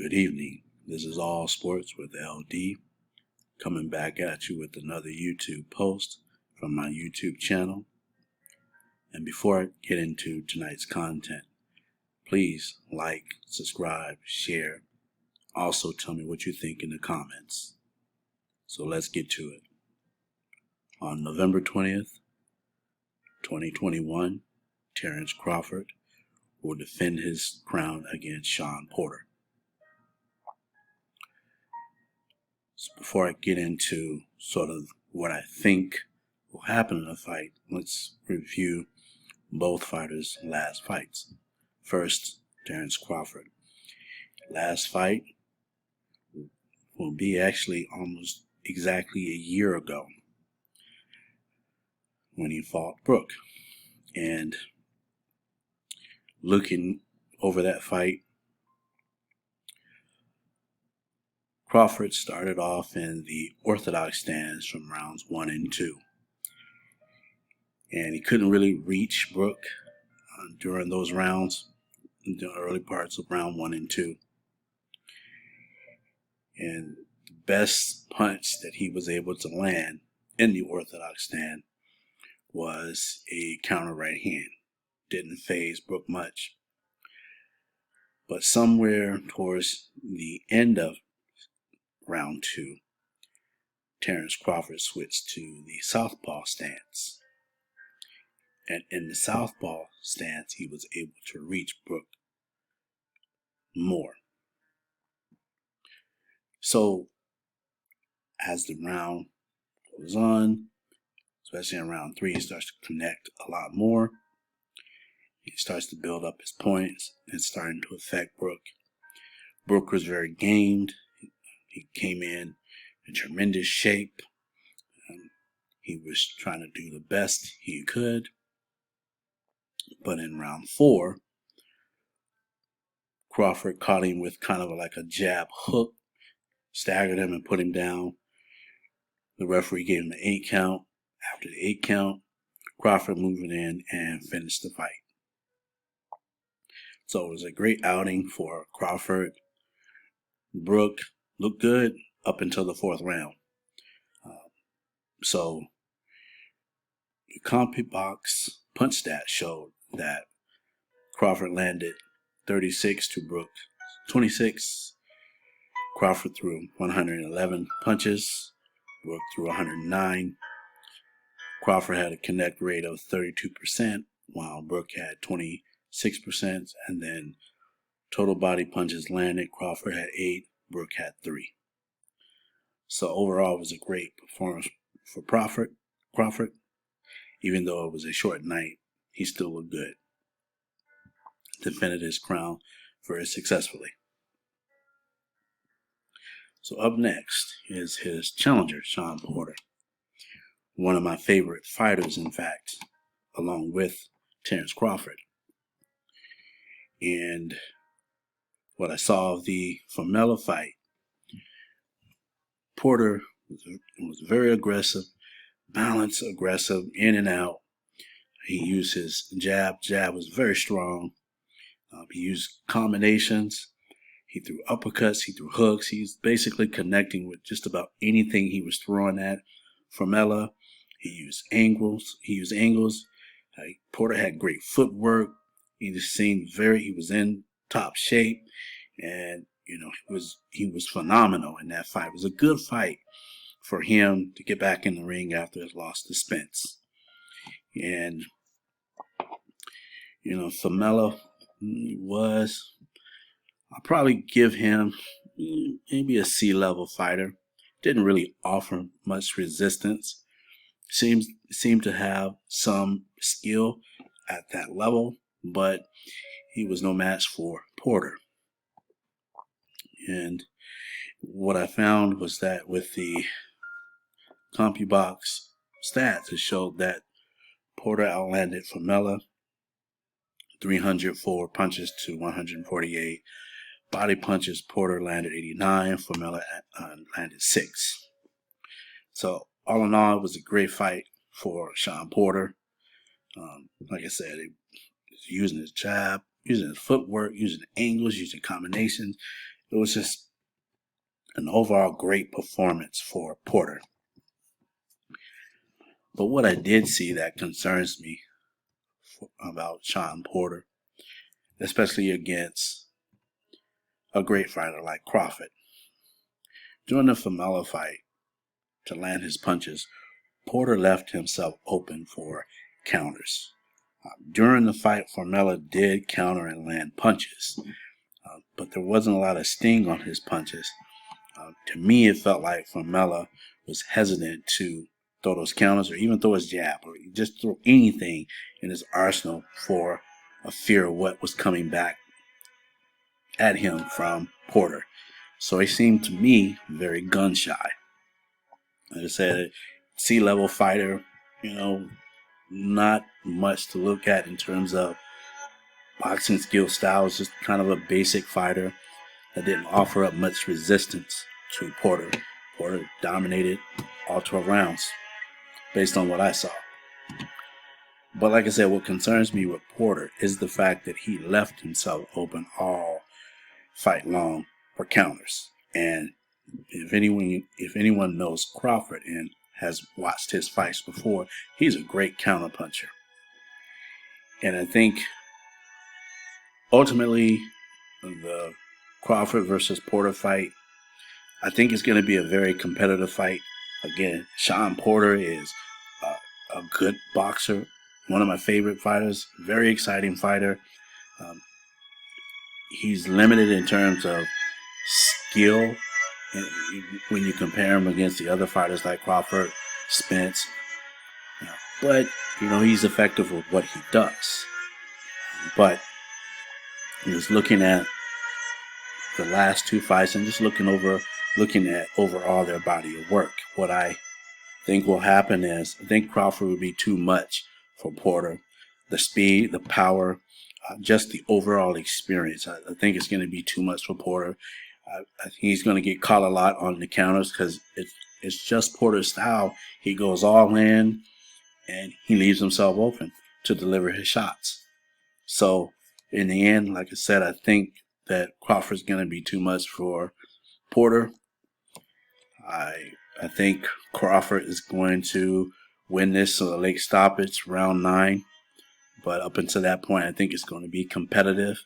Good evening. This is All Sports with LD, coming back at you with another YouTube post from my YouTube channel. And before I get into tonight's content, please like, subscribe, share. Also tell me what you think in the comments. So let's get to it. On November 20th, 2021, Terrence Crawford will defend his crown against Shawn Porter. So before I get into sort of what I think will happen in the fight, let's review both fighters' last fights. First, Terrence Crawford. Last fight will be actually almost exactly a year ago when he fought Brook. And looking over that fight, Crawford started off in the orthodox stance from rounds 1 and 2. And he couldn't really reach Brook during those rounds, in the early parts of round 1 and 2. And the best punch that he was able to land in the orthodox stand was a counter right hand. Didn't faze Brook much. But somewhere towards the end of round 2, Terrence Crawford switched to the southpaw stance. And in the southpaw stance, he was able to reach Brook more. So as the round goes on, especially in round 3, he starts to connect a lot more. He starts to build up his points and starting to affect Brook. Brook was very gamed. He came in tremendous shape. He was trying to do the best he could. But in round 4, Crawford caught him with kind of like a jab hook, staggered him and put him down. The referee gave him an 8 count. After the 8 count, Crawford moved in and finished the fight. So it was a great outing for Crawford. Brook looked good up until the 4th round. So the CompuBox punch stat showed that Crawford landed 36 to Brook 26. Crawford threw 111 punches. Brook threw 109. Crawford had a connect rate of 32%, while Brook had 26%. And then total body punches landed, Crawford had 8, Brook had 3. So overall, it was a great performance for Crawford. Even though it was a short night, he still looked good. Defended his crown very successfully. So up next is his challenger, Shawn Porter. One of my favorite fighters, in fact, along with Terrence Crawford. And what I saw of the Formella fight, Porter was very aggressive, balanced, aggressive, in and out. He used his jab. Jab was very strong. He used combinations. He threw uppercuts. He threw hooks. He's basically connecting with just about anything he was throwing at Formella. He used angles. Porter had great footwork. He just seemed he was in top shape. And, he was phenomenal in that fight. It was a good fight for him to get back in the ring after his loss to Spence. And, Formella I'll probably give him maybe a C-level fighter. Didn't really offer much resistance. Seemed to have some skill at that level, but he was no match for Porter. And what I found was that with the CompuBox stats, it showed that Porter outlanded Formella 304 punches to 148. Body punches, Porter landed 89. Formella landed 6. So all in all, it was a great fight for Shawn Porter. Like I said, he was using his jab, using his footwork, using angles, using combinations. it was just an overall great performance for Porter. But what I did see that concerns me about Shawn Porter, especially against a great fighter like Crawford. During the Formella fight, to land his punches, Porter left himself open for counters. During the fight, Formella did counter and land punches, but there wasn't a lot of sting on his punches. To me, it felt like Formella was hesitant to throw those counters or even throw his jab or just throw anything in his arsenal for a fear of what was coming back at him from Porter. So he seemed to me very gun shy. Like I said, C-level fighter, not much to look at in terms of boxing skill style. It's just kind of a basic fighter that didn't offer up much resistance to Porter. Porter dominated all 12 rounds based on what I saw. But like I said, what concerns me with Porter is the fact that he left himself open all fight long for counters. And if anyone knows Crawford and has watched his fights before, he's a great counterpuncher. And I think ultimately the Crawford versus Porter fight, I think it's going to be a very competitive fight. Again, Shawn Porter is a good boxer, one of my favorite fighters, very exciting fighter. He's limited in terms of skill when you compare him against the other fighters like Crawford, Spence. But, he's effective with what he does. But just looking at the last two fights and just looking at overall their body of work, what I think will happen is I think Crawford will be too much for Porter. The speed, the power, just the overall experience. I think it's going to be too much for Porter. I think he's going to get caught a lot on the counters because it's just Porter's style. He goes all in and he leaves himself open to deliver his shots. So in the end, like I said, I think that Crawford's going to be too much for Porter. I think Crawford is going to win this late stoppage, round 9. But up until that point, I think it's going to be competitive.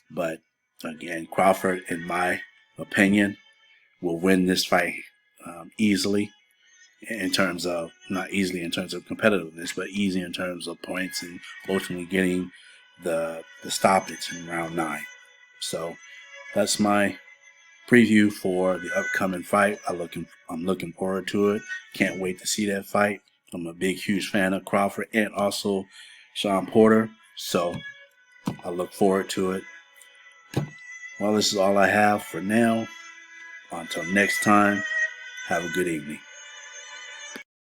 But again, Crawford, in my opinion, will win this fight easily in terms of, not easily in terms of competitiveness, but easy in terms of points and ultimately getting the stoppage in round 9. So that's my preview for the upcoming fight. I'm looking forward to it. Can't wait to see that fight. I'm a huge fan of Crawford and also Shawn Porter. So I look forward to it. Well, this is all I have for now. Until next time, have a good evening.